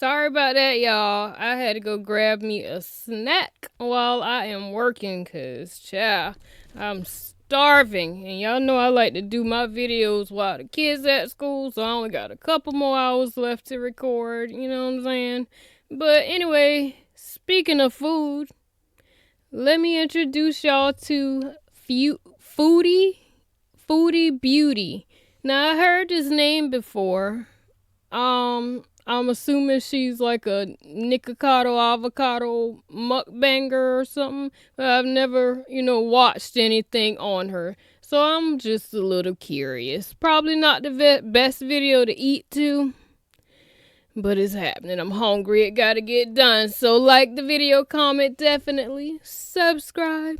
Sorry about that, y'all. I had to go grab me a snack while I am working, cause child, I'm starving. And y'all know I like to do my videos while the kids at school, so I only got a couple more hours left to record, you know what I'm saying? But anyway, speaking of food, let me introduce y'all to Foodie Beauty. Now I heard this name before. I'm assuming she's like a Nikocado avocado mukbanger or something. But I've never, watched anything on her. So I'm just a little curious. Probably not the best video to eat to, but it's happening. I'm hungry. It gotta get done. So like the video, comment, definitely subscribe.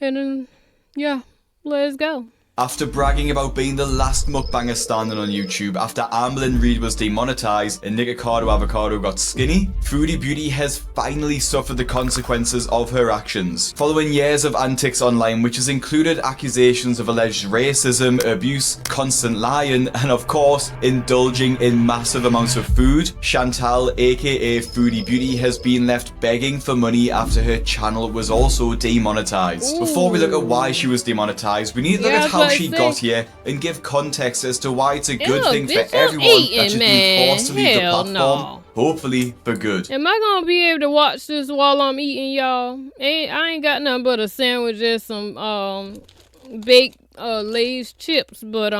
And yeah, let's go. After bragging about being the last mukbanger standing on YouTube after Amberlynn Reid was demonetized and Nikocado Avocado got skinny, Foodie Beauty has finally suffered the consequences of her actions. Following years of antics online, which has included accusations of alleged racism, abuse, constant lying, and of course, indulging in massive amounts of food, Chantal, aka Foodie Beauty, has been left begging for money after her channel was also demonetized. Before we look at why she was demonetized, we need to look at how she got here and give context as to why it's a good thing for everyone that she's been forced to leave the platform. No. Hopefully for good. Am I gonna be able to watch this while I'm eating, y'all? I ain't got nothing but a sandwich and some baked Lay's chips, but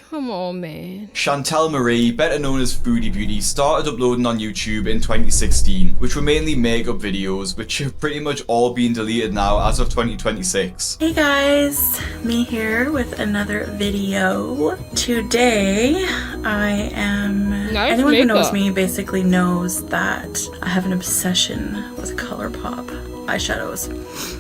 come on, man. Chantal Marie, better known as Foodie Beauty, started uploading on YouTube in 2016, which were mainly makeup videos, which have pretty much all been deleted now as of 2026. Hey guys, me here with another video. Today, I am... anyone who knows me basically knows that I have an obsession with ColourPop eyeshadows.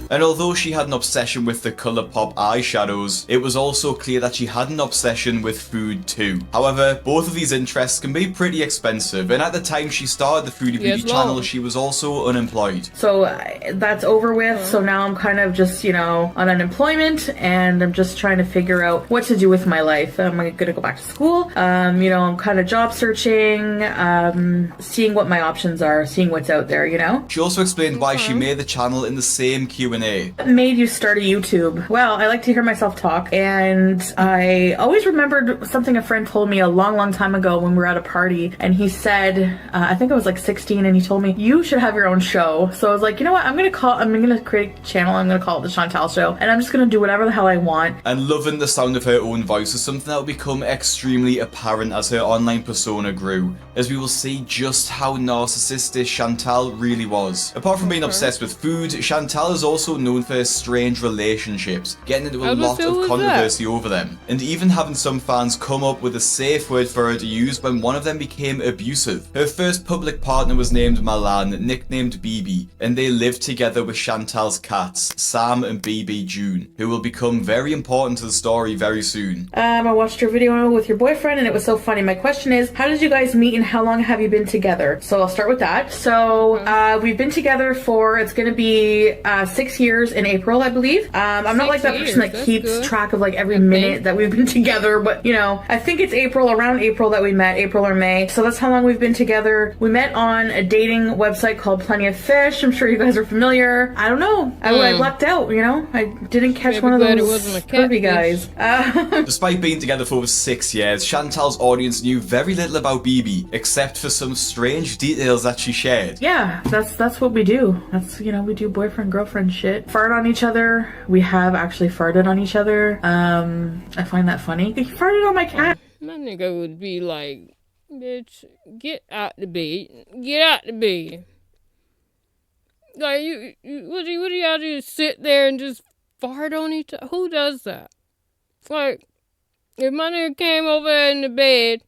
And although she had an obsession with the ColourPop eyeshadows, it was also clear that she had an obsession with food too. However, both of these interests can be pretty expensive, and at the time she started the Foodie Beauty channel, she was also unemployed. So that's over with, so now I'm kind of just, on unemployment, and I'm just trying to figure out what to do with my life. Am I gonna go back to school? I'm kind of job searching, seeing what my options are, seeing what's out there, She also explained why she made the channel in the same Q&A. What made you start a YouTube? Well, I like to hear myself talk, and I always remembered something a friend told me a long time ago when we were at a party, and he said, I think I was like 16, and he told me, you should have your own show. So I was like, you know what, I'm gonna create a channel, I'm gonna call it The Chantal Show, and I'm just gonna do whatever the hell I want. And loving the sound of her own voice is something that will become extremely apparent as her online persona grew, as we will see just how narcissistic Chantal really was. Apart from being obsessed with food, Chantal is also known for her strange relationships, getting into a lot of controversy over them, and even having some fans come up with a safe word for her to use when one of them became abusive. Her first public partner was named Milan, nicknamed BB, and they lived together with Chantal's cats, Sam and BB June, who will become very important to the story very soon. I watched your video with your boyfriend and it was so funny. My question is, how did you guys meet and how long have you been together? So I'll start with that. So we've been together for, it's gonna be 6 years in April, I believe. I'm not like that person that keeps track of like every minute that we've been together, but I think it's around April that we met, April or May. So that's how long we've been together. We met on a dating website called Plenty of Fish. I'm sure you guys are familiar. I don't know. I lucked out, I didn't catch one of those curvy guys. Despite being together for over 6 years, Chantal's audience knew very little about BB, except for some strange details that she shared. Yeah, that's what we do. That's, we do boyfriend-girlfriend shit. Fart on each other. We have actually farted on each other. I find that funny. He farted on my cat. My nigga would be like, bitch, get out the bed. Get out the bed. Like, what do y'all just sit there and just fart on each other? Who does that? Like, if my nigga came over in the bed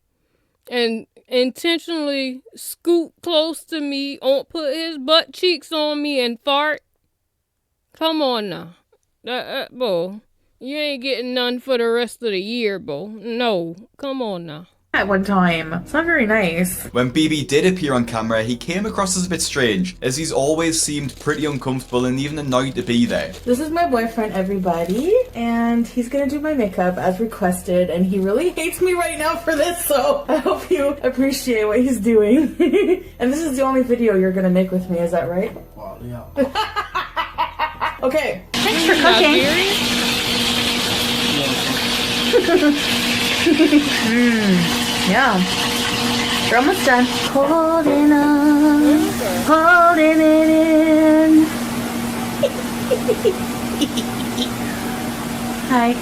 and intentionally scoot close to me, put his butt cheeks on me and fart, come on now. Boy, you ain't getting none for the rest of the year, boy. No, come on now. at one time. It's not very nice. When BB did appear on camera, he came across as a bit strange, as he's always seemed pretty uncomfortable and even annoyed to be there. This is my boyfriend, everybody, and he's gonna do my makeup as requested, and he really hates me right now for this, so I hope you appreciate what he's doing. And this is the only video you're gonna make with me, is that right? Well, yeah. Okay. Thanks for cooking. Yeah. We're almost done. Holding on, holding it in. Hi.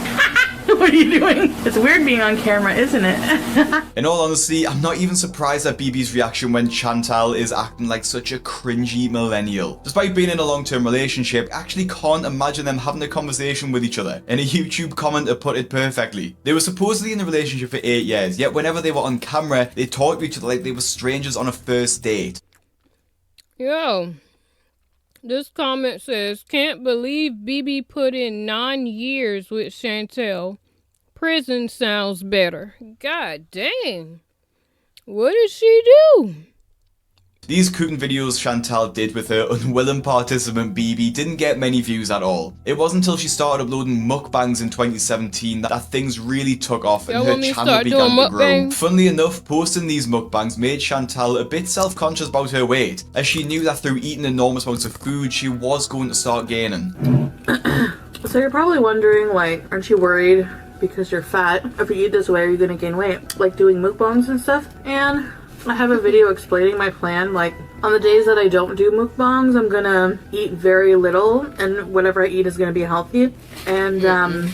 What are you doing? It's weird being on camera, isn't it? In all honesty, I'm not even surprised at BB's reaction when Chantal is acting like such a cringy millennial. Despite being in a long-term relationship, I actually can't imagine them having a conversation with each other. And a YouTube commenter put it perfectly. They were supposedly in a relationship for 8 years, yet whenever they were on camera, they talked to each other like they were strangers on a first date. Yo, this comment says, can't believe BB put in 9 years with Chantel. Prison sounds better. God dang. What did she do? These cooking videos Chantal did with her unwilling participant BB didn't get many views at all. It wasn't until she started uploading mukbangs in 2017 that things really took off and her channel began to grow. Funnily enough, posting these mukbangs made Chantal a bit self-conscious about her weight, as she knew that through eating enormous amounts of food she was going to start gaining. So you're probably wondering, like, aren't you worried because you're fat? If you eat this way, are you gonna gain weight? Like doing mukbangs and stuff? And I have a video explaining my plan. Like, on the days that I don't do mukbangs, I'm gonna eat very little, and whatever I eat is gonna be healthy. And I'm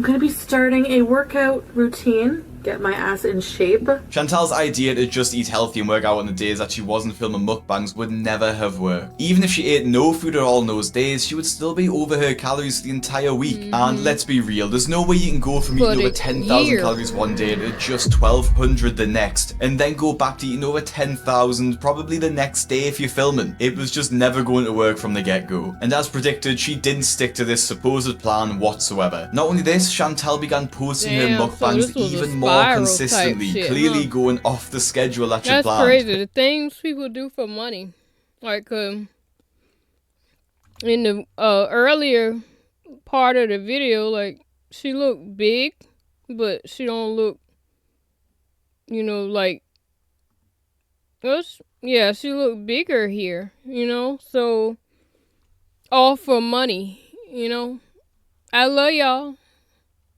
gonna be starting a workout routine, get my ass in shape. Chantal's idea to just eat healthy and work out on the days that she wasn't filming mukbangs would never have worked. Even if she ate no food at all in those days, she would still be over her calories the entire week. And let's be real, there's no way you can go from eating over 10,000 calories one day to just 1,200 the next, and then go back to eating over 10,000 probably the next day if you're filming. It was just never going to work from the get-go. And as predicted, she didn't stick to this supposed plan whatsoever. Not only this, Chantal began posting her mukbangs even more consistently, clearly going off the schedule that she planned. That's crazy. The things people do for money. Like, in the earlier part of the video, like, she looked big, but she don't look, you know, like, yeah, she looked bigger here, you know? So, all for money, you know? I love y'all.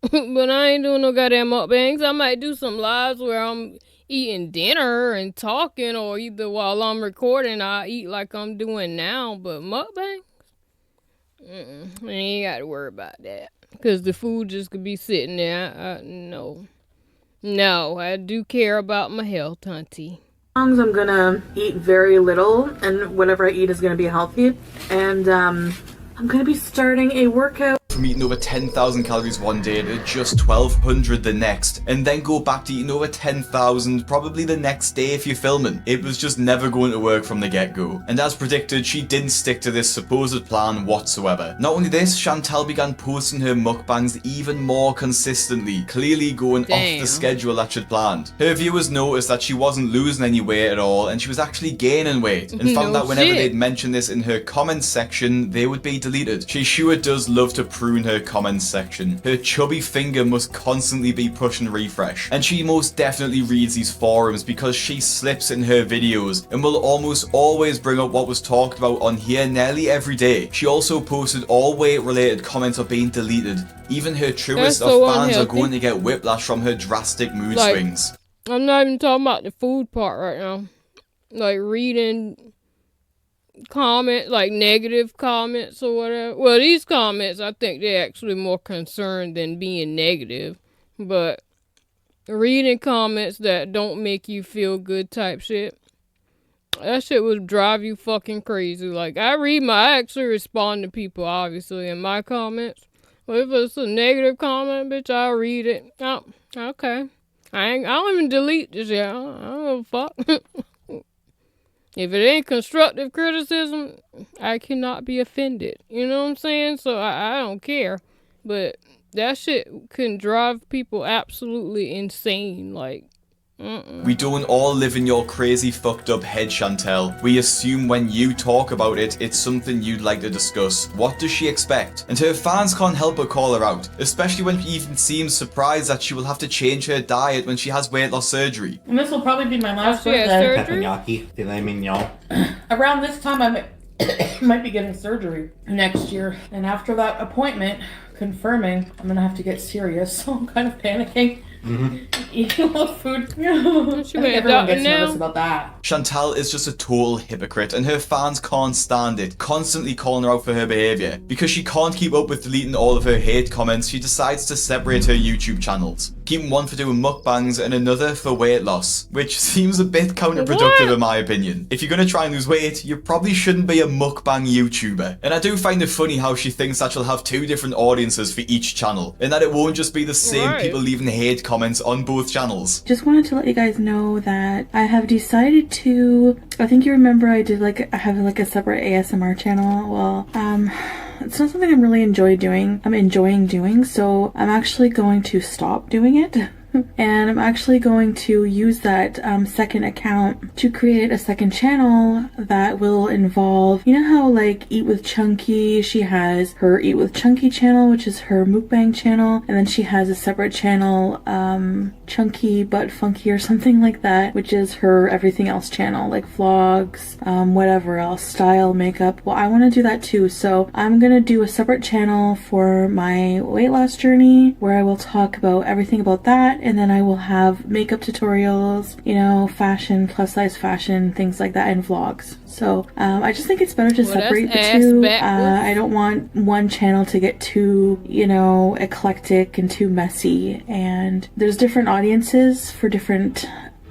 But I ain't doing no goddamn mukbangs. I might do some lives where I'm eating dinner and talking, or either while I'm recording, I eat like I'm doing now. But mukbangs? I ain't got to worry about that. Because the food just could be sitting there. No. No, I do care about my health, hunty. I'm gonna eat very little, and whatever I eat is gonna be healthy. And I'm gonna be starting a workout. From eating over 10,000 calories one day to just 1,200 the next, and then go back to eating over 10,000 probably the next day if you're filming. It was just never going to work from the get-go. And as predicted, she didn't stick to this supposed plan whatsoever. Not only this, Chantal began posting her mukbangs even more consistently, clearly going off the schedule that she'd planned. Her viewers noticed that she wasn't losing any weight at all, and she was actually gaining weight, and found that whenever they'd mention this in her comments section, they would be deleted. She sure does love to prune her comments section. Her chubby finger must constantly be pushing refresh. And she most definitely reads these forums because she slips in her videos and will almost always bring up what was talked about on here nearly every day. She also posted all weight related comments are being deleted. Even her truest of fans are going to get whiplash from her drastic mood swings. I'm not even talking about the food part right now. Like reading comment, like negative comments or whatever. Well, these comments, I think they're actually more concerned than being negative. But reading comments that don't make you feel good type shit, that shit would drive you fucking crazy. Like, I actually respond to people, obviously, in my comments. But if it's a negative comment, bitch, I'll read it. Oh, okay. I don't even delete this shit. I don't give a fuck. If it ain't constructive criticism, I cannot be offended. You know what I'm saying? So I don't care. But that shit can drive people absolutely insane. Like, We don't all live in your crazy fucked up head, Chantel. We assume when you talk about it, it's something you'd like to discuss. What does she expect? And her fans can't help but call her out, especially when she even seems surprised that she will have to change her diet when she has weight loss surgery. And this will probably be my last She had birthday. surgery? Teppanyaki, filet mignon. Around this time, I might be getting surgery next year. And after that appointment, confirming, I'm gonna have to get serious. So I'm kind of panicking. Eating all food. She I think went everyone gets now. nervous about that. Chantal is just a total hypocrite, and her fans can't stand it, constantly calling her out for her behaviour. Because she can't keep up with deleting all of her hate comments, she decides to separate her YouTube channels, keeping one for doing mukbangs and another for weight loss, which seems a bit counterproductive in my opinion. If you're gonna try and lose weight, you probably shouldn't be a mukbang YouTuber. And I do find it funny how she thinks that she'll have two different audiences for each channel, and that it won't just be the same Right. people leaving hate comments on both channels. Just wanted to let you guys know that I have decided to, I think you remember I have like a separate ASMR channel. Well, it's not something I'm really enjoying doing, so I'm actually going to stop doing it. And I'm actually going to use that second account to create a second channel that will involve, you know how like Eat with Chunky, she has her Eat with Chunky channel, which is her mukbang channel, and then she has a separate channel, Chunky but Funky or something like that, which is her everything else channel, like vlogs, whatever else, style, makeup. Well, I want to do that too, so I'm gonna do a separate channel for my weight loss journey where I will talk about everything about that. And then I will have makeup tutorials, you know, fashion, plus size fashion, things like that, and vlogs. So I just think it's better to separate the two. I don't want one channel to get too, you know, eclectic and too messy. And there's different audiences for different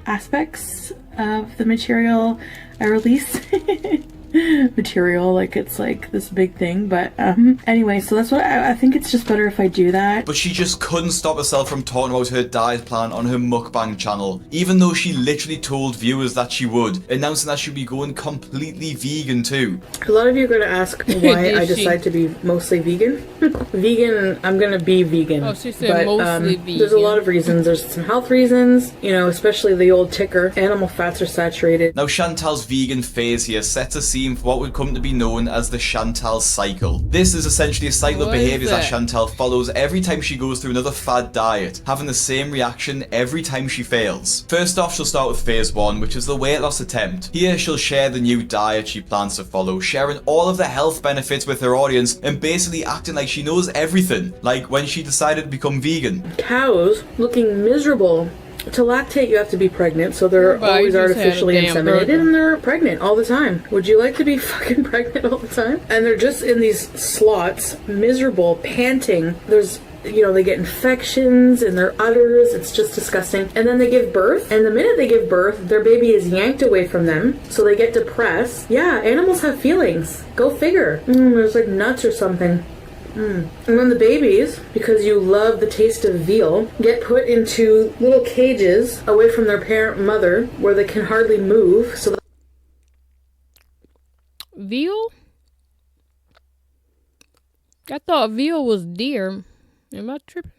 aspects of the material I release. Material, like it's like this big thing, but anyway, so that's what I think. It's just better if I do that. But she just couldn't stop herself from talking about her diet plan on her mukbang channel, even though she literally told viewers that she would, announcing that she'd be going completely vegan too. A lot of you are going to ask why I decide to be mostly vegan. Vegan, I'm going to be vegan. Oh, she said mostly vegan. There's a lot of reasons. There's some health reasons, you know, especially the old ticker. Animal fats are saturated. Now Chantal's vegan phase here sets a scene for what would come to be known as the Chantal cycle. This is essentially a cycle of What is behaviours that that? Chantal follows every time she goes through another fad diet, having the same reaction every time she fails. First off, she'll start with phase 1, which is the weight loss attempt. Here she'll share the new diet she plans to follow, sharing all of the health benefits with her audience and basically acting like she knows everything, like when she decided to become vegan. Cows looking miserable. To lactate, you have to be pregnant, so they're Right, always you just had a artificially damn inseminated, burger. and they're pregnant all the time. Would you like to be fucking pregnant all the time? And they're just in these slots, miserable, panting. There's, you know, they get infections in their udders. It's just disgusting. And then they give birth, and the minute they give birth, their baby is yanked away from them, so they get depressed. Yeah, animals have feelings. Go figure. There's like nuts or something. And then the babies, because you love the taste of veal, get put into little cages away from their parent mother where they can hardly move. So Veal? I thought veal was deer. Am I tripping?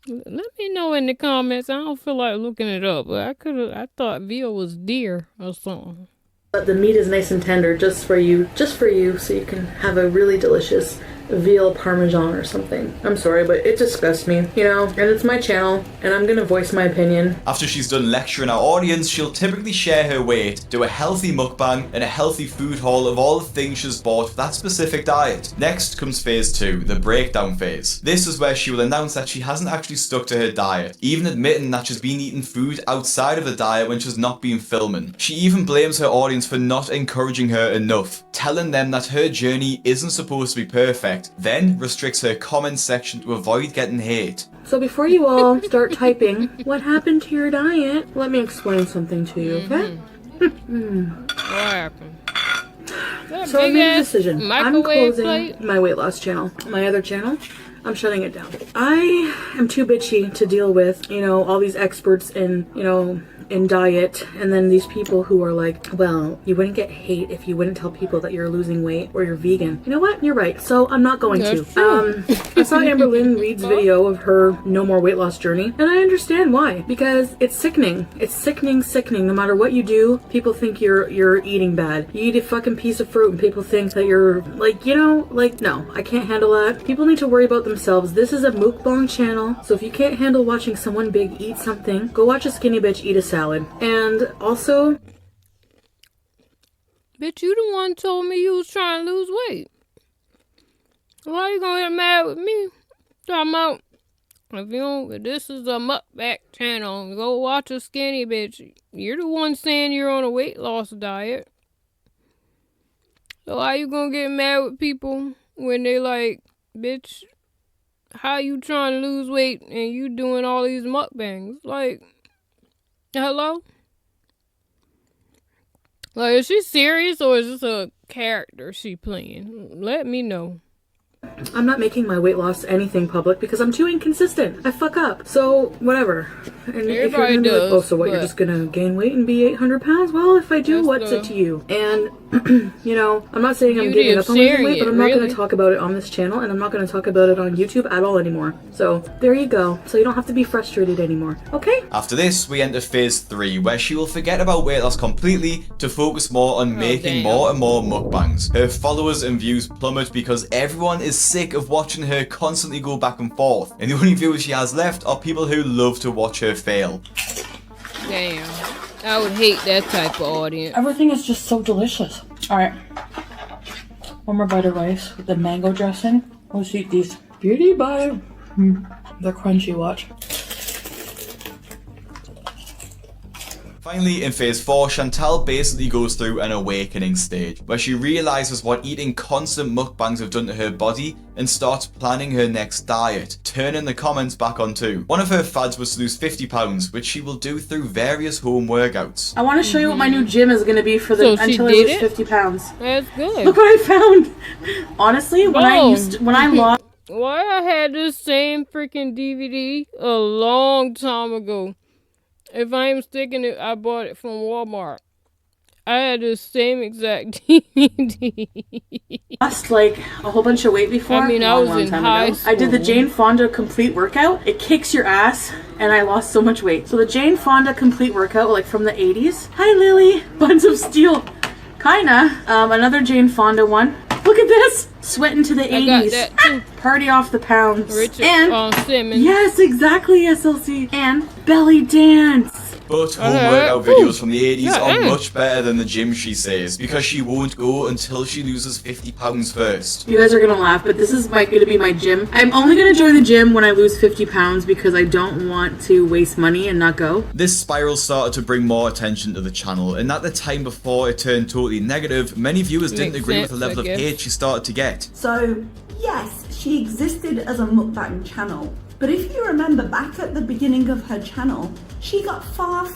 Let me know in the comments. I don't feel like looking it up, but I thought veal was deer or something. that the meat is nice and tender just for you, so you can have a really delicious veal parmesan or something. I'm sorry, but it disgusts me, you know, and it's my channel, and I'm gonna voice my opinion. After she's done lecturing our audience, she'll typically share her weight, do a healthy mukbang, and a healthy food haul of all the things she's bought for that specific diet. Next comes phase 2, the breakdown phase. This is where she will announce that she hasn't actually stuck to her diet, even admitting that she's been eating food outside of the diet when she's not been filming. She even blames her audience for not encouraging her enough, telling them that her journey isn't supposed to be perfect, then restricts her comment section to avoid getting hate. So before you all start typing, what happened to your diet? Let me explain something to you, okay? What happened? So I made a decision. I'm Microwave closing plate? my weight loss channel. My other channel, I'm shutting it down. I am too bitchy to deal with, you know, all these experts in, you know, in diet, and then these people who are like, well, you wouldn't get hate if you wouldn't tell people that you're losing weight or you're vegan. You know what? You're right. So I'm not going That's to. true. I saw Amber Lynn Reed's video of her no more weight loss journey, and I understand why. Because it's sickening. It's sickening. No matter what you do, people think you're eating bad. You eat a fucking piece of fruit and people think that you're like, you know, like, no, I can't handle that. People need to worry about themselves. This is a mukbang channel, so if you can't handle watching someone big eat something, go watch a skinny bitch eat a salad. And also, Bitch, you the one told me you was trying to lose weight. Why you gonna get mad with me? Talking about, if this is a mukbang channel, go watch a skinny bitch. You're the one saying you're on a weight loss diet. So why you gonna get mad with people when they like, bitch, how you trying to lose weight and you doing all these mukbangs? Like, hello? Like, is she serious or is this a character she playing? Let me know. I'm not making my weight loss anything public because I'm too inconsistent. I fuck up. So, whatever. And if you're Everybody gonna be like, does, oh, so what, you're but- just gonna gain weight and be 800 pounds? Well, if I do, That's what's the it to you? And, you know, I'm not saying I'm beauty giving of up on losing sharing weight, but it, I'm not really. gonna talk about it on this channel, and I'm not gonna talk about it on YouTube at all anymore. So, there you go. So you don't have to be frustrated anymore. Okay? After this, we enter phase 3, where she will forget about weight loss completely to focus more on making damn. more and more mukbangs. Her followers and views plummet because everyone is sick of watching her constantly go back and forth, and the only viewers she has left are people who love to watch her fail. Damn. I would hate that type of audience. Everything is just so delicious. Alright. One more bite of rice with the mango dressing. Let's eat these. Beauty bite. They're crunchy, watch. Finally, in phase 4, Chantal basically goes through an awakening stage, where she realizes what eating constant mukbangs have done to her body and starts planning her next diet, turning the comments back on too. One of her fads was to lose 50 pounds, which she will do through various home workouts. I want to show you what my new gym is going to be for the So she until I did lose it? 50 pounds. That's good. Look what I found. Honestly, when I lost Why I had this same freaking DVD a long time ago. If I ain't sticking it, I bought it from Walmart. I had the same exact DVD. like a whole bunch of weight before. I mean, I was in high school. I did the Jane Fonda complete workout. It kicks your ass, and I lost so much weight. So the Jane Fonda complete workout, like from the 80s. Hi, Lily. Buns of Steel. Kinda. Another Jane Fonda one. Look at this. Sweating to the 80s. I got that too. Party off the pounds. Richard and Simmons. yes, exactly, SLC. And belly dance. But home Uh-huh. workout videos from the 80s Yeah, are mm. much better than the gym, she says, because she won't go until she loses 50 pounds first. You guys are gonna laugh, but this is gonna be my gym. I'm only gonna join the gym when I lose 50 pounds because I don't want to waste money and not go. This spiral started to bring more attention to the channel, and at the time before it turned totally negative, many viewers didn't Makes agree with sense, the level I of guess. hate she started to get. So, yes, she existed as a mukbang channel. But if you remember back at the beginning of her channel, she got far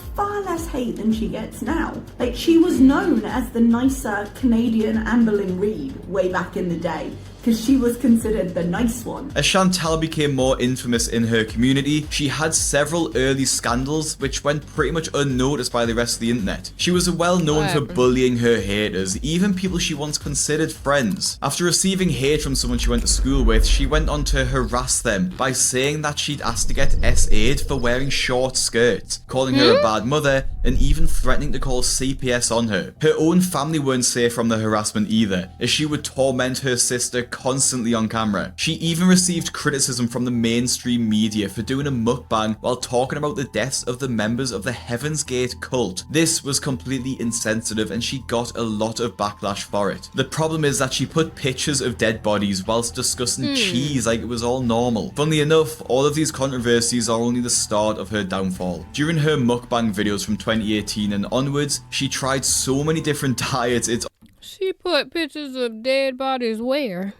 less hate than she gets now. Like, she was known as the nicer Canadian Amber Lynn Reed way back in the day, because she was considered the nice one. As Chantal became more infamous in her community, she had several early scandals which went pretty much unnoticed by the rest of the internet. She was well known What for happened? bullying her haters, even people she once considered friends. After receiving hate from someone she went to school with, she went on to harass them by saying that she'd asked to get SA'd for wearing short skirts, calling her a bad mother, and even threatening to call CPS on her. Her own family weren't safe from the harassment either, as she would torment her sister constantly on camera. She even received criticism from the mainstream media for doing a mukbang while talking about the deaths of the members of the Heaven's Gate cult. This was completely insensitive and she got a lot of backlash for it. The problem is that she put pictures of dead bodies whilst discussing cheese like it was all normal. Funnily enough, all of these controversies are only the start of her downfall. During her mukbang videos from 2018 and onwards, she tried so many different diets, it's She put pictures of dead bodies where?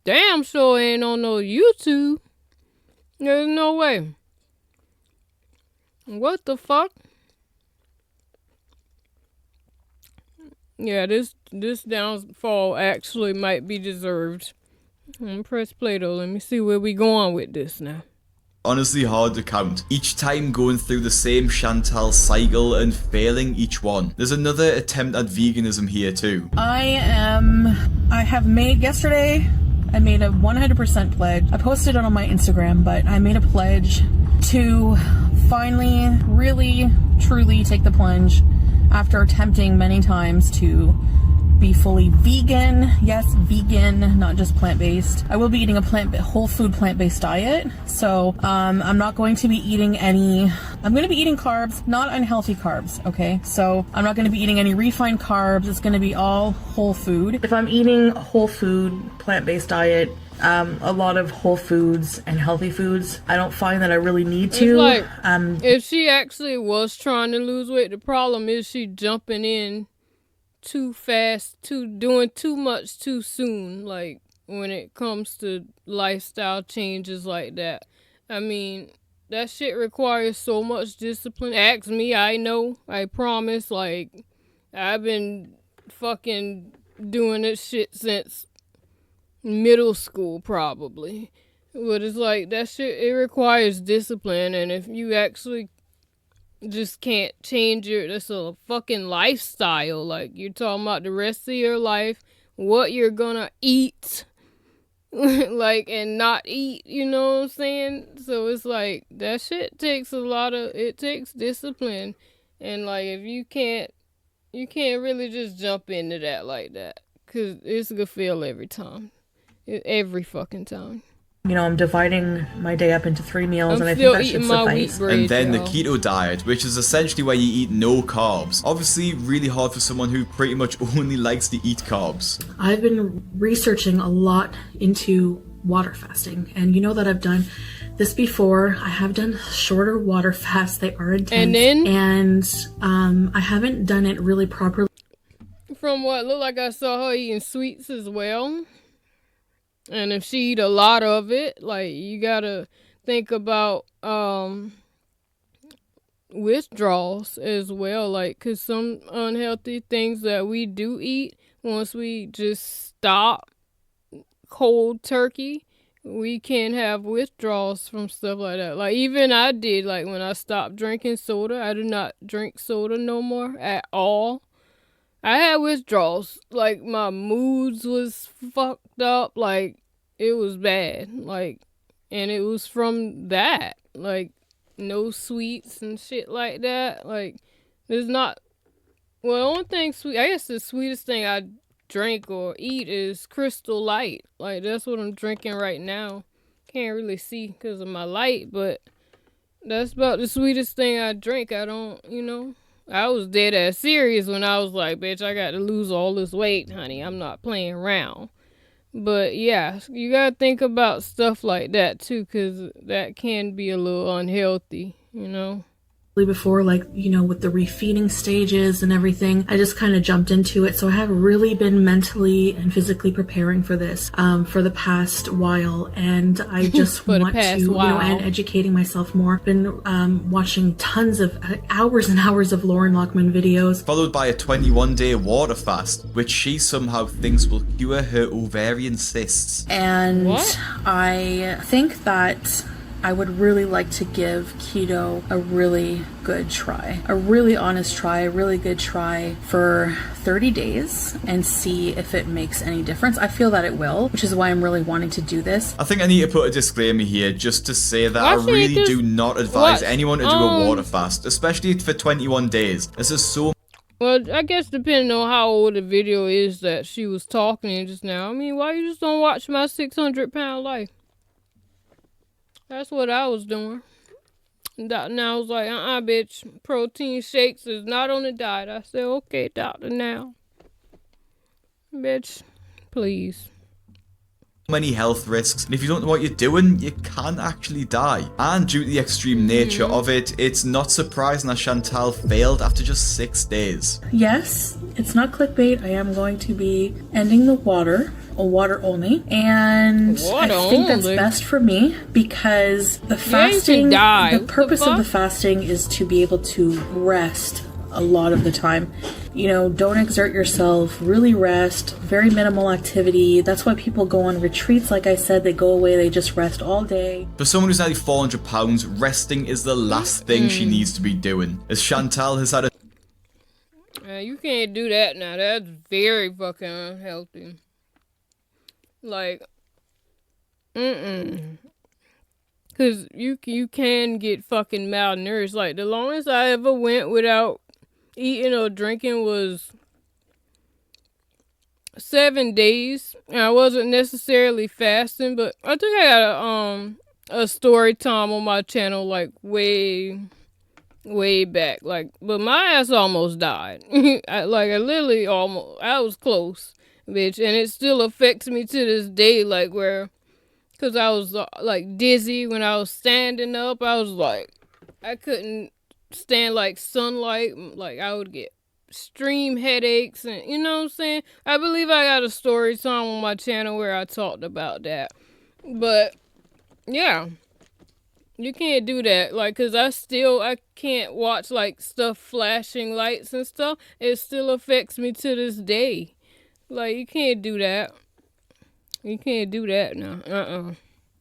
Damn sure ain't on no YouTube. There's no way. What the fuck? Yeah, this downfall actually might be deserved. I'm gonna press play though. Let me see where we going with this now. honestly hard to count. Each time going through the same Chantal cycle and failing each one. There's another attempt at veganism here too. Yesterday, I made a 100% pledge. I posted it on my Instagram, but I made a pledge to finally, really, truly take the plunge after attempting many times to be fully vegan. Yes, vegan, not just plant-based. I will be eating a whole food plant-based diet. So I'm not going to be eating I'm going to be eating carbs, not unhealthy carbs, okay? So I'm not going to be eating any refined carbs. It's going to be all whole food. If I'm eating whole food, plant-based diet, a lot of whole foods and healthy foods, I don't find that I really need to. It's like, if she actually was trying to lose weight, the problem is she jumping in too fast, doing too much too soon, like when it comes to lifestyle changes like that. I mean, that shit requires so much discipline. Ask me, I know, I promise. Like, I've been fucking doing this shit since middle school probably. But it's like, that shit, it requires discipline, and if you actually just can't change that's a fucking lifestyle. Like, you're talking about the rest of your life, what you're gonna eat, like, and not eat, you know what I'm saying? So it's like, that shit takes it takes discipline, and like, if you can't really just jump into that like that, cause it's gonna fail every fucking time. You know, I'm dividing my day up into 3 meals, and I think that should suffice. And then the keto diet, which is essentially where you eat no carbs. Obviously, really hard for someone who pretty much only likes to eat carbs. I've been researching a lot into water fasting, and you know that I've done this before. I have done shorter water fasts. They are intense, and I haven't done it really properly. From what looked like, I saw her eating sweets as well. And if she eat a lot of it, like, you gotta think about withdrawals as well. Like, cause some unhealthy things that we do eat, once we just stop cold turkey, we can have withdrawals from stuff like that. Like, even I did, like, when I stopped drinking soda, I do not drink soda no more at all. I had withdrawals. Like, my moods was fucked up. Like, it was bad. Like, and it was from that. Like, no sweets and shit like that. Like, there's not... Well, the only thing sweet... I guess the sweetest thing I drink or eat is Crystal Light. Like, that's what I'm drinking right now. Can't really see because of my light, but that's about the sweetest thing I drink. I don't, you know... I was dead ass serious when I was like, bitch, I got to lose all this weight, honey. I'm not playing around. But yeah, you got to think about stuff like that too, because that can be a little unhealthy, you know? Before, like, you know, with the refeeding stages and everything, I just kind of jumped into it. So I have really been mentally and physically preparing for this for the past while, and I just want to, you know, and educating myself more. Been watching tons of hours and hours of Lauren Lockman videos, followed by a 21-day water fast, which she somehow thinks will cure her ovarian cysts. And I think that I would really like to give keto a really good try, a really honest try, a really good try for 30 days and see if it makes any difference. I feel that it will, which is why I'm really wanting to do this. I think I need to put a disclaimer here just to say that I really do not advise anyone to do a water fast, especially for 21 days. This is so... Well, I guess depending on how old the video is that she was talking in just now. I mean, why you just don't watch my 600-pound life? That's what I was doing. Doctor now was like, bitch, protein shakes is not on the diet. I said, okay, doctor now. Bitch, please. Many health risks, and if you don't know what you're doing, you can actually die. And due to the extreme nature of it, it's not surprising that Chantal failed after just 6 days. Yes, it's not clickbait. I am going to be ending the water only, and I think that's best for me because the fasting, the purpose of the fasting is to be able to rest a lot of the time. You know, don't exert yourself, really rest, very minimal activity. That's why people go on retreats. Like I said, they go away, they just rest all day. For someone who's nearly 400 pounds, resting is the last thing she needs to be doing, as Chantal has had a You can't do that now. That's very fucking unhealthy. Like, Cause you can get fucking malnourished. Like, the longest I ever went without eating or drinking was 7 days. And I wasn't necessarily fasting, but I think I got a story time on my channel like way back. Like, but my ass almost died. I was close, bitch, and it still affects me to this day. Like, where, cause I was like dizzy when I was standing up. I was like, I couldn't stand like sunlight. Like, I would get extreme headaches, and you know what I'm saying. I believe I got a story time on my channel where I talked about that. But yeah. You can't do that, like, cause I can't watch, like, stuff flashing lights and stuff. It still affects me to this day. Like, you can't do that. You can't do that now.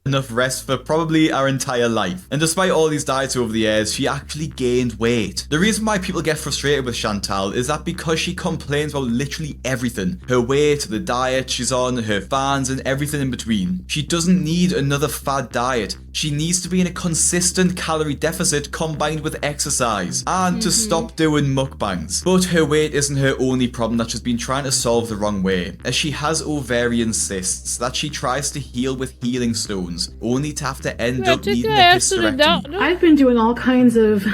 enough rest for probably our entire life. And despite all these diets over the years, she actually gained weight. The reason why people get frustrated with Chantal is that because she complains about literally everything. Her weight, the diet she's on, her fans, and everything in between. She doesn't need another fad diet. She needs to be in a consistent calorie deficit combined with exercise. And to stop doing mukbangs. But her weight isn't her only problem that she's been trying to solve the wrong way, as she has ovarian cysts that she tries to heal with healing stones, only to have to end up needing a hysterectomy. I've been doing all kinds of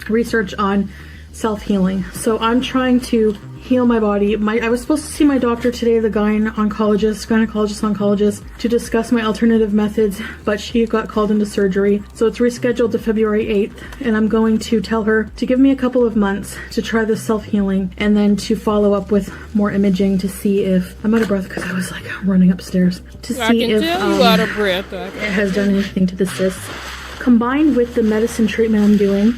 research on self-healing. So I'm trying to heal my body. I was supposed to see my doctor today, the gynecologist, to discuss my alternative methods, but she got called into surgery. So it's rescheduled to February 8th, and I'm going to tell her to give me a couple of months to try this self-healing, and then to follow up with more imaging to see if, I'm out of breath because I was like running upstairs, to see if it has done anything to the cysts. Combined with the medicine treatment I'm doing,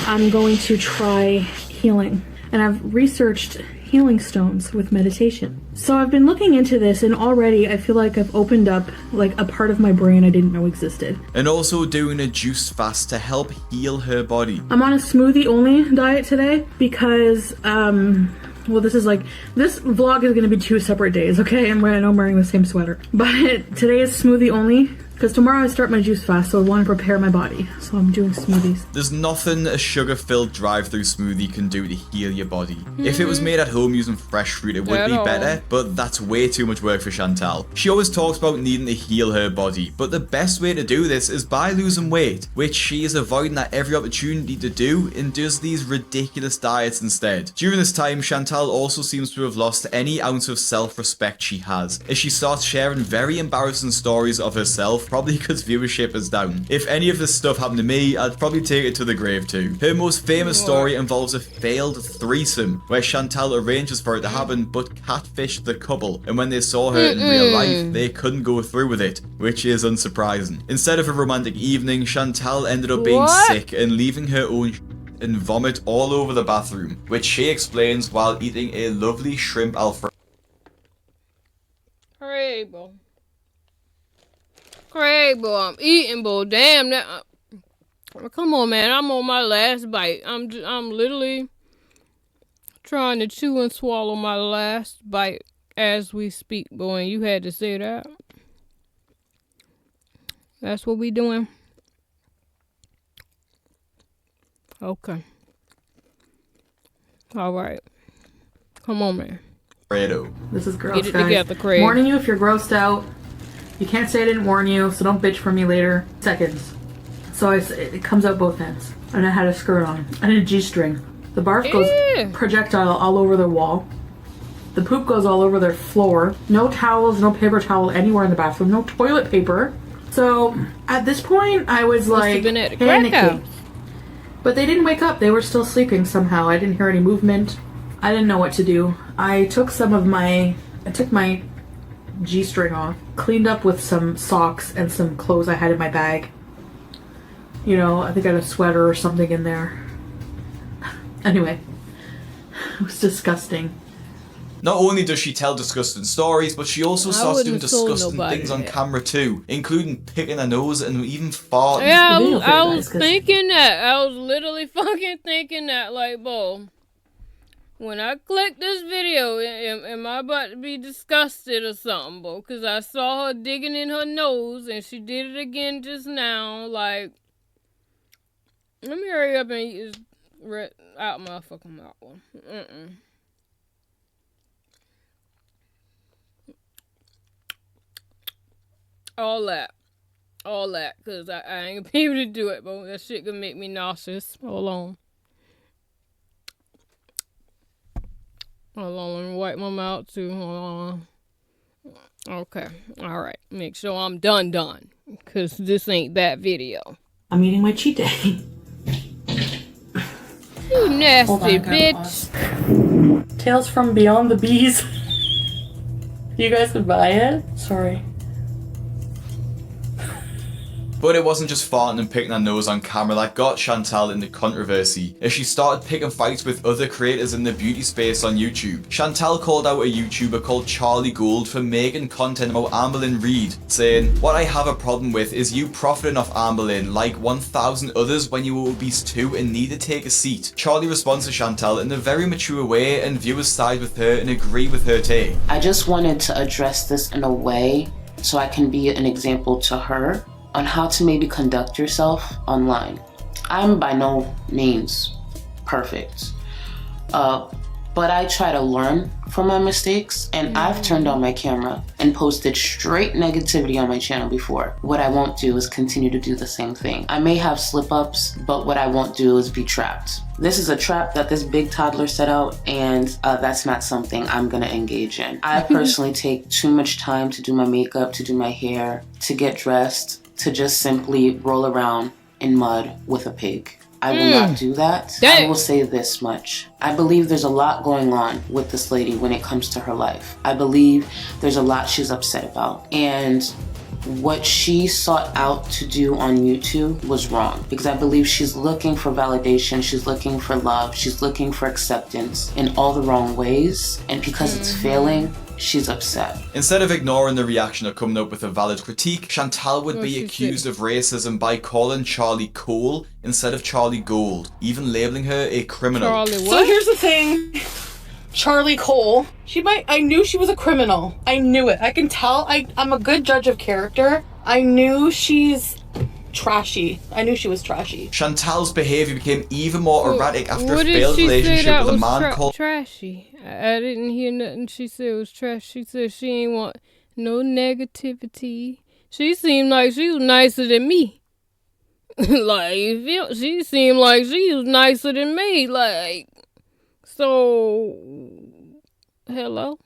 I'm going to try healing. And I've researched healing stones with meditation. So I've been looking into this, and already I feel like I've opened up like a part of my brain I didn't know existed. And also doing a juice fast to help heal her body. I'm on a smoothie only diet today because well, this vlog is going to be 2 separate days, okay? I know I'm wearing the same sweater. But today is smoothie only, because tomorrow I start my juice fast, so I want to prepare my body. So I'm doing smoothies. There's nothing a sugar-filled drive-through smoothie can do to heal your body. If it was made at home using fresh fruit, it would be better, but that's way too much work for Chantal. She always talks about needing to heal her body, but the best way to do this is by losing weight, which she is avoiding at every opportunity to do, and does these ridiculous diets instead. During this time, Chantal also seems to have lost any ounce of self-respect she has, as she starts sharing very embarrassing stories of herself, probably because viewership is down. If any of this stuff happened to me, I'd probably take it to the grave too. Her most famous story involves a failed threesome, where Chantal arranges for it to happen but catfished the couple, and when they saw her in real life, they couldn't go through with it, which is unsurprising. Instead of a romantic evening, Chantal ended up being sick and leaving her own and vomit all over the bathroom, which she explains while eating a lovely shrimp alfredo. Craig, boy, I'm eating, boy. Damn that. Come on, man. I'm on my last bite. I'm literally trying to chew and swallow my last bite as we speak, boy. And you had to say that. That's what we doing. Okay. All right. Come on, man. This is gross, Get it guys. together, Craig. Warning you if you're grossed out. You can't say I didn't warn you, so don't bitch for me later. Seconds. So it comes out both ends. And I had a skirt on. And a G-string. The barf goes projectile all over their wall. The poop goes all over their floor. No towels, no paper towel anywhere in the bathroom. No toilet paper. So at this point, I was like panicking. But they didn't wake up. They were still sleeping somehow. I didn't hear any movement. I didn't know what to do. I took my G-string off, cleaned up with some socks and some clothes I had in my bag. You know, I think I had a sweater or something in there. Anyway, it was disgusting. Not only does she tell disgusting stories, but she also starts doing wouldn't fool disgusting nobody. things on camera too, including picking her nose and even farting. Yeah, The video for you I guys, was 'cause- thinking that. I was literally fucking thinking that. Like, boy, when I click this video, am I about to be disgusted or something, boy? Because I saw her digging in her nose, and she did it again just now. Like, let me hurry up and eat this out my fucking mouth. All that, because I ain't gonna be able to do it, but that shit gonna make me nauseous. Hold on, let me wipe my mouth too. Hold on. Okay, alright, make sure I'm done, because this ain't that video. I'm eating my cheat day. You nasty Hold on, I gotta bitch. Tales from Beyond the Bees. You guys would buy it? Sorry. But it wasn't just farting and picking her nose on camera that got Chantal into controversy, as she started picking fights with other creators in the beauty space on YouTube. Chantal called out a YouTuber called Charlie Gould for making content about Amberlynn Reid, saying, "What I have a problem with is you profiting off Amberlynn like 1,000 others when you were obese too and need to take a seat." Charlie responds to Chantal in a very mature way, and viewers side with her and agree with her take. I just wanted to address this in a way so I can be an example to her on how to maybe conduct yourself online. I'm by no means perfect, but I try to learn from my mistakes, and I've turned on my camera and posted straight negativity on my channel before. What I won't do is continue to do the same thing. I may have slip-ups, but what I won't do is be trapped. This is a trap that this big toddler set out, and that's not something I'm gonna engage in. I personally take too much time to do my makeup, to do my hair, to get dressed, to just simply roll around in mud with a pig. I will not do that. I will say this much. I believe there's a lot going on with this lady when it comes to her life. I believe there's a lot she's upset about. And what she sought out to do on YouTube was wrong, because I believe she's looking for validation, she's looking for love, she's looking for acceptance in all the wrong ways. And because it's failing, she's upset. Instead of ignoring the reaction or coming up with a valid critique, Chantal would be accused of racism by calling Charlie Cole instead of Charlie Gould, even labeling her a criminal. Charlie, what? So here's the thing. Charlie Cole. I knew she was a criminal. I knew it. I can tell. I'm a good judge of character. I knew she's trashy. I knew she was trashy. Chantal's behaviour became even more erratic after a What did failed she say relationship that with a was man called... trashy? I didn't hear nothing she said was trash. She said she ain't want no negativity. She seemed like she was nicer than me. Like, you feel? She seemed like she was nicer than me. Like, so, hello?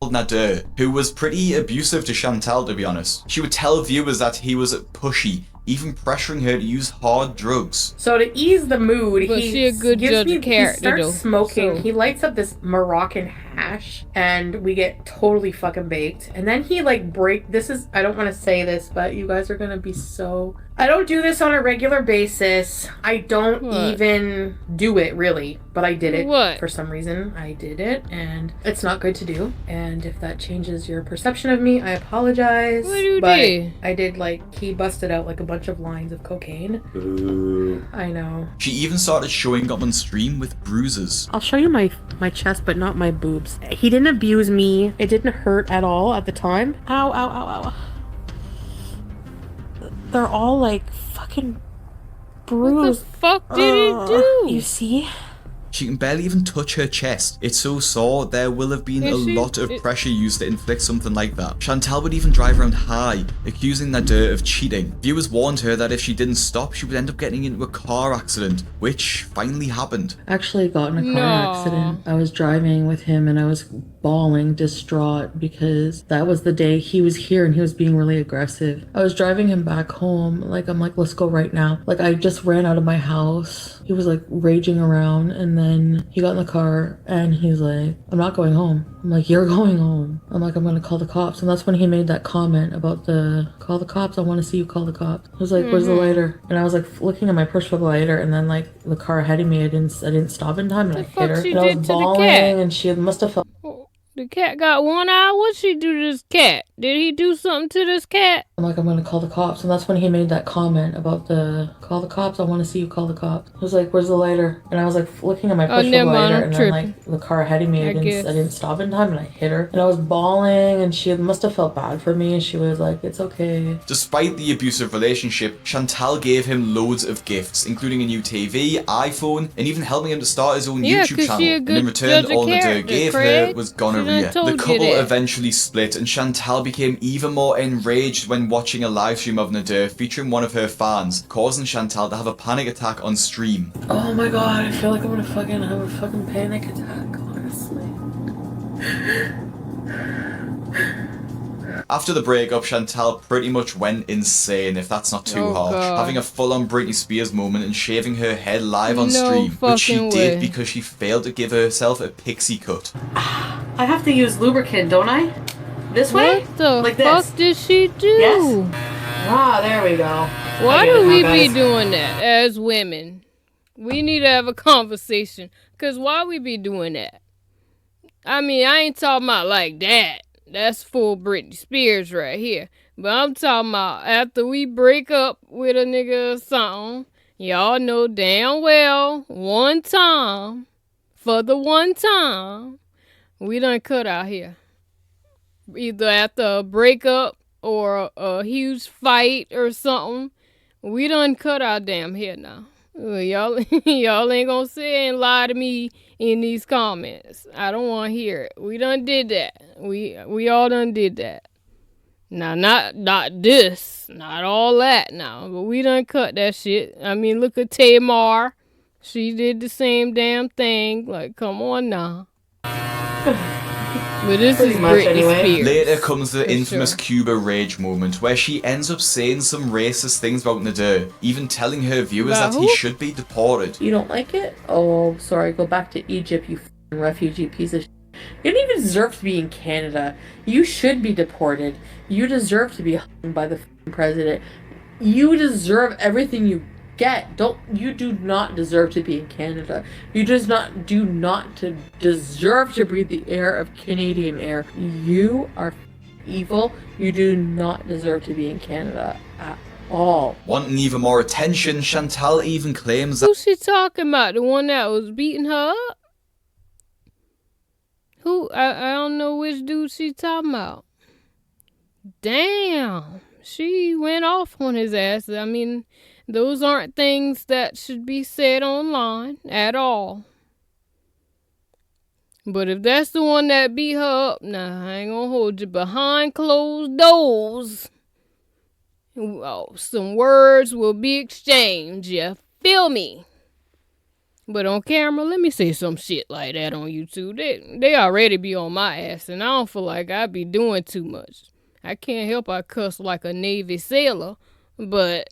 Nader, who was pretty abusive to Chantal, to be honest. She would tell viewers that he was pushy, even pressuring her to use hard drugs. So to ease the mood, But she a good judge of character, he though, starts smoking. so. He lights up this Moroccan hash, and we get totally fucking baked. And then he like I don't want to say this, but you guys are gonna be so... I don't do this on a regular basis. I don't even do it, really. But I did it. What? For some reason. I did it, and it's not good to do. And if that changes your perception of me, I apologize. What you but did? I did, he busted out like a bunch of lines of cocaine. Ooh. I know. She even started showing up on stream with bruises. I'll show you my chest, but not my boobs. He didn't abuse me. It didn't hurt at all at the time. Ow, ow, ow, ow. They're all like fucking bruised. What the fuck did it do? You see? She can barely even touch her chest. It's so sore, there will have been a lot of pressure used to inflict something like that. Chantal would even drive around high, accusing Nader of cheating. Viewers warned her that if she didn't stop, she would end up getting into a car accident, which finally happened. Actually got in a car accident. I was driving with him and I was bawling, distraught, because that was the day he was here and he was being really aggressive. I was driving him back home. I'm like, let's go right now. I just ran out of my house. He was like raging around, and then he got in the car and he's like, I'm not going home. I'm like, you're going home. I'm like, I'm gonna call the cops. And that's when he made that comment about call the cops. I want to see you call the cops. He was like, where's the lighter? And I was like looking at my purse for the lighter, and then like the car ahead of me, I didn't stop in time, and I hit her. And I was bawling, and she must have felt. The cat got one eye. What'd she do to this cat? Did he do something to this cat? I'm like, I'm gonna call the cops. And that's when he made that comment about call the cops. I want to see you call the cops. He was like, where's the lighter? And I was like looking at my purse for the lighter, and then like the car ahead of me, I didn't stop in time, and I hit her. And I was bawling, and she must have felt bad for me. She was like, it's okay. Despite the abusive relationship, Chantal gave him loads of gifts, including a new TV, iPhone, and even helping him to start his own YouTube channel. And in return, all Nadir gave her was gonorrhea. The couple eventually split, and Chantal became even more enraged when watching a live stream of Nadir featuring one of her fans, causing Chantal to have a panic attack on stream. Oh my god, I feel like I'm gonna fucking have a fucking panic attack, honestly. After the breakup, Chantal pretty much went insane, if that's not too harsh, having a full-on Britney Spears moment and shaving her head live on stream, which she did because she failed to give herself a pixie cut. I have to use lubricant, don't I? This way? What the like fuck this. did she do? Yes. Ah, there we go. Why do we be doing that as women? We need to have a conversation. Because why we be doing that? I mean, I ain't talking about like that. That's full Britney Spears right here. But I'm talking about after we break up with a nigga or something, y'all know damn well, one time, for the one time, we done cut out here. Either after a breakup or a huge fight or something, we done cut our damn hair now. Y'all ain't gonna say and lie to me in these comments. I don't want to hear it. We done did that. We all done did that. Now, not this, not all that now, but we done cut that shit. I mean, look at Tamar. She did the same damn thing. Like, come on now. But this is Britney Spears. Later comes the infamous Cuba rage moment, where she ends up saying some racist things about Nadir, even telling her viewers that he should be deported. You don't like it? Oh, sorry, go back to Egypt, you f***ing refugee piece of shit. You don't even deserve to be in Canada. You should be deported. You deserve to be hung by the f***ing president. You deserve everything you get. You do not deserve to be in Canada. You do not deserve to breathe the air of Canadian air. You are evil. You do not deserve to be in Canada at all. Wanting even more attention, Chantal even claims that— Who's she talking about? The one that was beating her up? Who? I don't know which dude she talking about. Damn. She went off on his ass. I mean, those aren't things that should be said online at all. But if that's the one that beat her up, nah, I ain't gonna hold you behind closed doors. Oh, some words will be exchanged, you feel me? But on camera, let me say some shit like that on YouTube. They already be on my ass, and I don't feel like I be doing too much. I can't help I cuss like a Navy sailor, but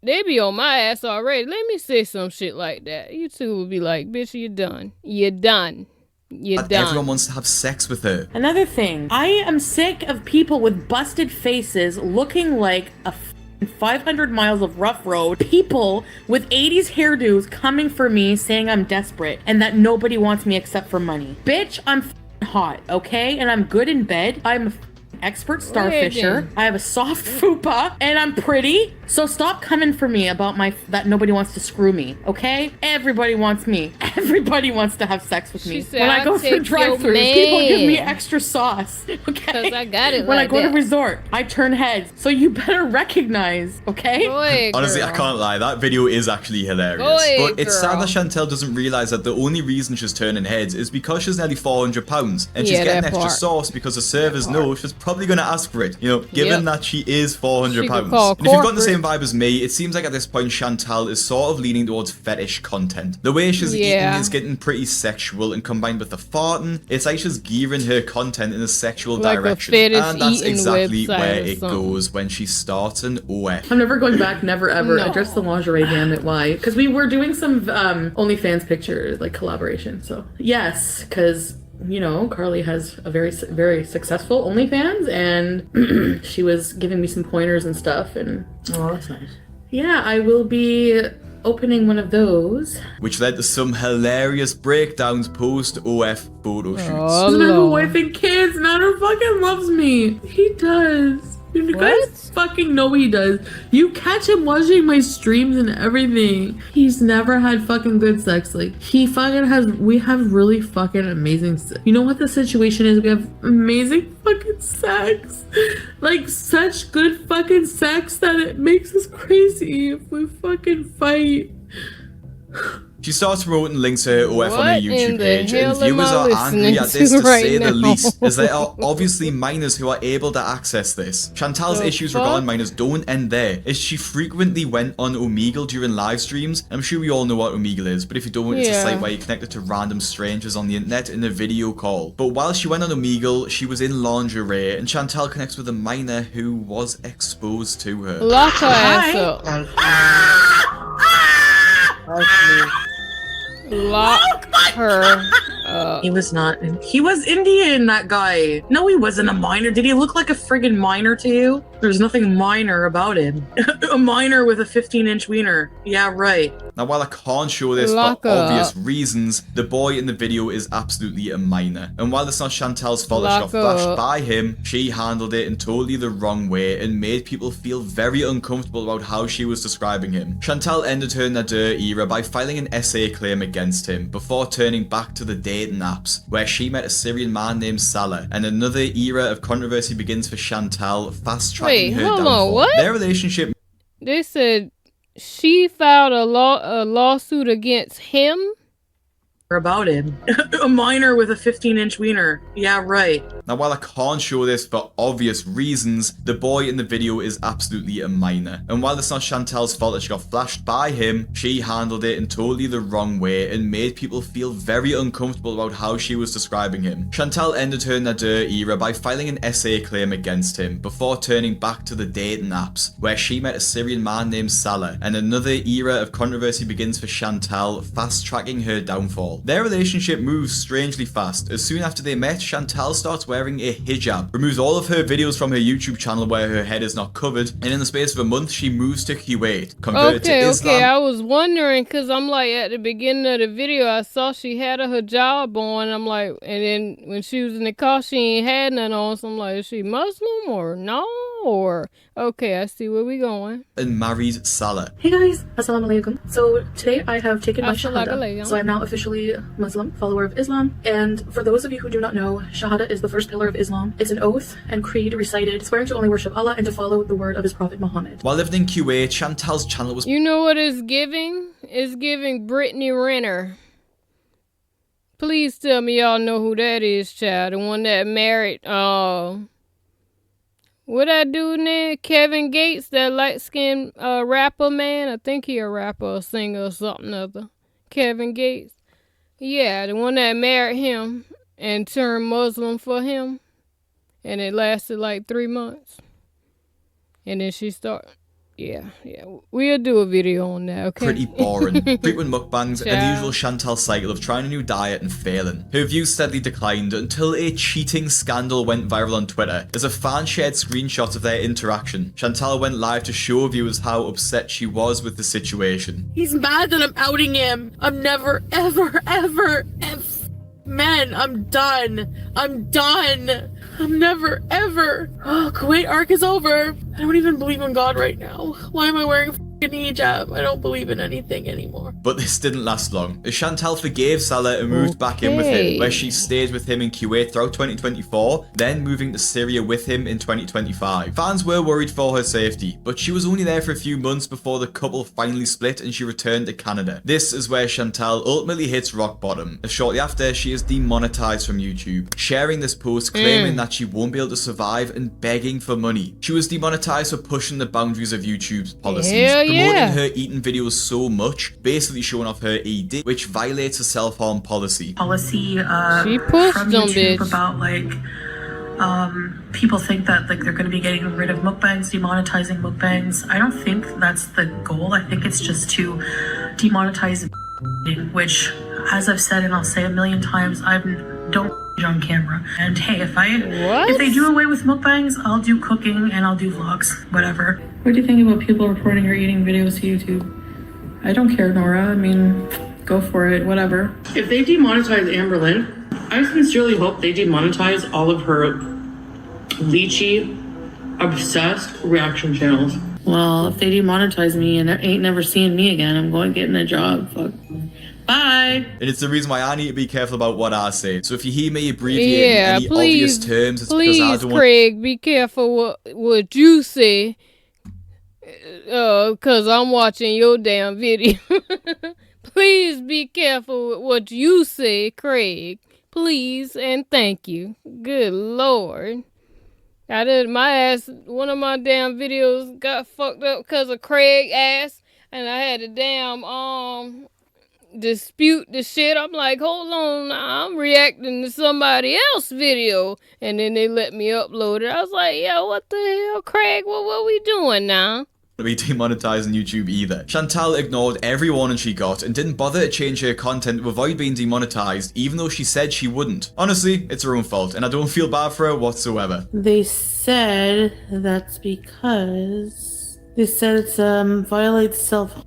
they be on my ass already. Let me say some shit like that. YouTube will be like, bitch, you're done. You're done. You're done. Everyone wants to have sex with her. Another thing, I am sick of people with busted faces looking like a 500 miles of rough road. People with 80s hairdos coming for me saying I'm desperate and that nobody wants me except for money. Bitch, I'm hot, okay? And I'm good in bed. I'm a expert starfisher. I have a soft fupa and I'm pretty. So stop coming for me about that nobody wants to screw me, okay? Everybody wants me. Everybody wants to have sex with me. Said, when I go through drive-thrus, people give me extra sauce, okay? Because I got it when like I go that. to resort, I turn heads. So you better recognize, okay? Go ahead, Honestly, girl. I can't lie, that video is actually hilarious. Go ahead, but it's sad girl. that Chantal doesn't realise that the only reason she's turning heads is because she's nearly £400 and she's getting extra sauce because the servers know she's probably going to ask for it, you know, given that she is £400. She could call And if you've got the corporate. same vibe as me, it seems like at this point Chantal is sort of leaning towards fetish content. The way she's eating is getting pretty sexual, and combined with the farting, it's like she's gearing her content in a sexual Like a direction. fetish And that's eating exactly website where or it something. goes when she starts an OF. I'm never going back, never ever. No. Address the lingerie, damn it, why? Because we were doing some OnlyFans picture, like, collaboration. So, yes, because, you know, Carly has a very, very successful OnlyFans, and she was giving me some pointers and stuff, and... Oh, that's nice. Yeah, I will be opening one of those. Which led to some hilarious breakdowns post-OF photo shoots. Oh, Doesn't have a Lord. wife and kids, man, who fucking loves me. He does. You guys fucking know he does. You catch him watching my streams and everything. He's never had fucking good sex. Like, he fucking has, we have really fucking amazing sex. You know what the situation is? We have amazing fucking sex. Like, such good fucking sex that it makes us crazy if we fucking fight. She starts promoting links to her OF on her What in YouTube the page, and hell am viewers I are angry at listening this, to to right say the now? least, as there are obviously minors who are able to access this. Chantal's The issues fuck? regarding minors don't end there, as she frequently went on Omegle during live streams. I'm sure we all know what Omegle is, but if you don't, it's a Yeah. site where you connect to random strangers on the internet in a video call. But while she went on Omegle, she was in lingerie, and Chantal connects with a minor who was exposed to her. Lock her ass up. Lock her up. He was not. He was Indian, that guy. No, he wasn't a minor. Did he look like a friggin' minor to you? There's nothing minor about him. A minor with a 15-inch wiener. Yeah, right. Now, while I can't show this Lock for her obvious up. reasons, the boy in the video is absolutely a minor. And while it's not Chantal's fault that Lock she got her flashed up. by him, she handled it in totally the wrong way and made people feel very uncomfortable about how she was describing him. Chantal ended her Nadir era by filing an essay claim against him before turning back to the dating apps, where she met a Syrian man named Salah, and another era of controversy begins for Chantal, fast-tracking Wait, her hold on, downfall. what? Their relationship They said she filed a lawsuit against him. About him. A minor with a 15-inch wiener. Yeah, right. Now, while I can't show this for obvious reasons, the boy in the video is absolutely a minor. And while it's not Chantal's fault that she got flashed by him, she handled it in totally the wrong way and made people feel very uncomfortable about how she was describing him. Chantal ended her Nadir era by filing an essay claim against him before turning back to the dating apps, where she met a Syrian man named Salah, and another era of controversy begins for Chantal, fast-tracking her downfall. Their relationship moves strangely fast, as soon after they met, Chantal starts wearing a hijab, removes all of her videos from her YouTube channel where her head is not covered, and in the space of a month, she moves to Kuwait, converted to Islam. I was wondering, because I'm like, at the beginning of the video, I saw she had a hijab on. I'm like, and then when she was in the car, she ain't had none on. So I'm like, is she Muslim or no? Or, okay, I see where we going. And married Salah. Hey guys, assalamu alaikum. So today I have taken my Assalamu shahada. alaikum. So I'm now officially Muslim, follower of Islam. And for those of you who do not know, shahada is the first pillar of Islam. It's an oath and creed recited, swearing to only worship Allah and to follow the word of his prophet Muhammad. While living in Kuwait, Chantal's channel was You know what it's giving? It's giving Brittany Renner. Please tell me y'all know who that is, child. The one that married, what that dude name? Kevin Gates, that light-skinned rapper man. I think he a rapper or singer or something other. Kevin Gates. Yeah, the one that married him and turned Muslim for him. And it lasted like 3 months. And then she started. Yeah. We'll do a video on that, okay? pretty boring. Frequent mukbangs and the Ciao. usual Chantal cycle of trying a new diet and failing. Her views steadily declined until a cheating scandal went viral on Twitter as a fan shared screenshots of their interaction. Chantal went live to show viewers how upset she was with the situation. He's mad that I'm outing him. I'm never, ever, man, I'm done. I'm never, ever. Oh, Kuwait arc is over. I don't even believe in God right now. Why am I wearing hijab. I don't believe in anything anymore. But this didn't last long, as Chantal forgave Salah and moved back in with him, where she stayed with him in Kuwait throughout 2024, then moving to Syria with him in 2025. Fans were worried for her safety, but she was only there for a few months before the couple finally split and she returned to Canada. This is where Chantal ultimately hits rock bottom, as shortly after she is demonetized from YouTube, sharing this post claiming that she won't be able to survive and begging for money. She was demonetized for pushing the boundaries of YouTube's policies, promoting her eating videos so much, basically showing off her ED, which violates a self-harm policy. She pushed from YouTube bitch. About like people think that like they're going to be getting rid of mukbangs, demonetizing mukbangs. I don't think that's the goal. I think it's just to demonetize, which, as I've said and I'll say a million times, I don't on camera. And hey, if they do away with mukbangs, I'll do cooking and I'll do vlogs, whatever. What do you think about people reporting her eating videos to YouTube? I don't care, Nora. I mean, go for it, whatever. If they demonetize Amberlynn, I sincerely hope they demonetize all of her lychee obsessed reaction channels. Well, if they demonetize me and ain't never seeing me again, I'm going getting a job. Fuck. Bye. And it's the reason why I need to be careful about what I say. So if you hear me abbreviating any obvious terms, it's because I don't want... Craig, be careful what you say. Because I'm watching your damn video. Please be careful with what you say, Craig. Please and thank you. Good Lord. One of my damn videos got fucked up because of Craig ass. And I had to damn, dispute the shit. I'm like, hold on, I'm reacting to somebody else's video, and then they let me upload it. I was like, yo, what the hell, Craig? What we doing now? Be demonetizing YouTube either. Chantal ignored every warning she got and didn't bother to change her content to avoid being demonetized, even though she said she wouldn't. Honestly, it's her own fault, and I don't feel bad for her whatsoever. They said that's because it violates self.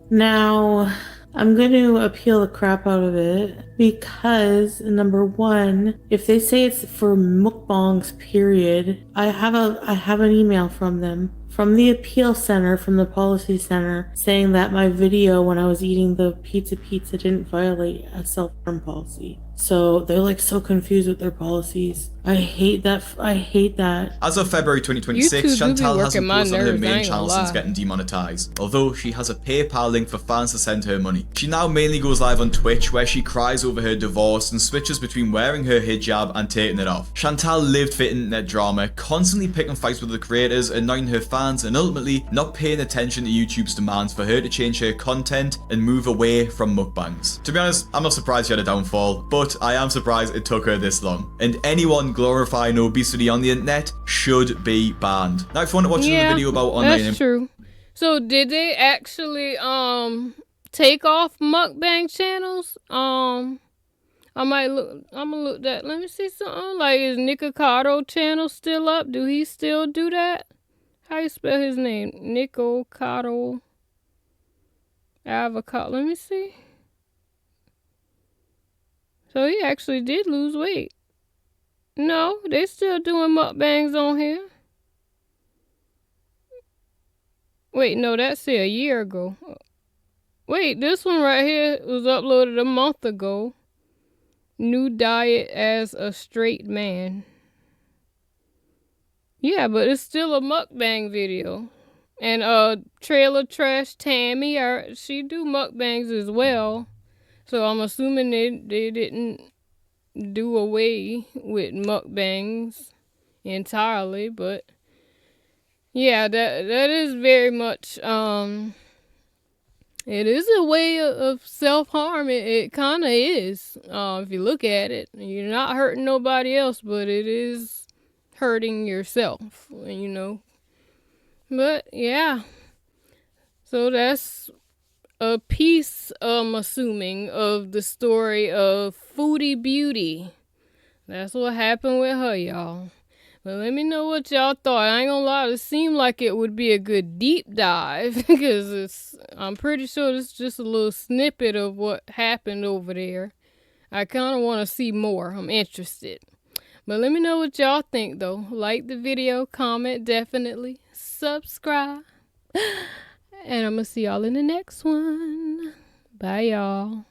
Now, I'm going to appeal the crap out of it because, number one, if they say it's for mukbangs, period, I have an email from them, from the appeal center, from the policy center, saying that my video when I was eating the pizza didn't violate a self-harm policy. So they're like so confused with their policies. I hate that. As of February 2026, Chantal hasn't posted on her main channel since getting demonetized, although she has a PayPal link for fans to send her money. She now mainly goes live on Twitch, where she cries over her divorce and switches between wearing her hijab and taking it off. Chantal lived for internet drama, constantly picking fights with the creators, annoying her fans, and ultimately not paying attention to YouTube's demands for her to change her content and move away from mukbangs. To be honest, I'm not surprised she had a downfall, but I am surprised it took her this long. And anyone glorifying obesity on the internet should be banned. Now, if you want to watch another video about online... That's true. So did they actually take off mukbang channels? I'm gonna look that. Let me see something. Like, is Nicocado channel still up? Do he still do that? How you spell his name? Nicocado Avocado. Let me see. So he actually did lose weight. No, they still doing mukbangs on here. Wait, no, that's a year ago. Wait, this one right here was uploaded a month ago. New diet as a straight man. Yeah, but it's still a mukbang video. And Trailer Trash Tammy, she do mukbangs as well. So I'm assuming they didn't do away with mukbangs entirely, but yeah, that is very much it is a way of self-harm. It kind of is. If you look at it, you're not hurting nobody else, but it is hurting yourself, you know. But yeah, so that's a piece, I'm assuming, of the story of Foodie Beauty. That's what happened with her, y'all. But let me know what y'all thought. I ain't gonna lie, it seemed like it would be a good deep dive because I'm pretty sure it's just a little snippet of what happened over there. I kind of want to see more. I'm interested. But let me know what y'all think, though. Like the video, comment, definitely. Subscribe. And I'm going to see y'all in the next one. Bye, y'all.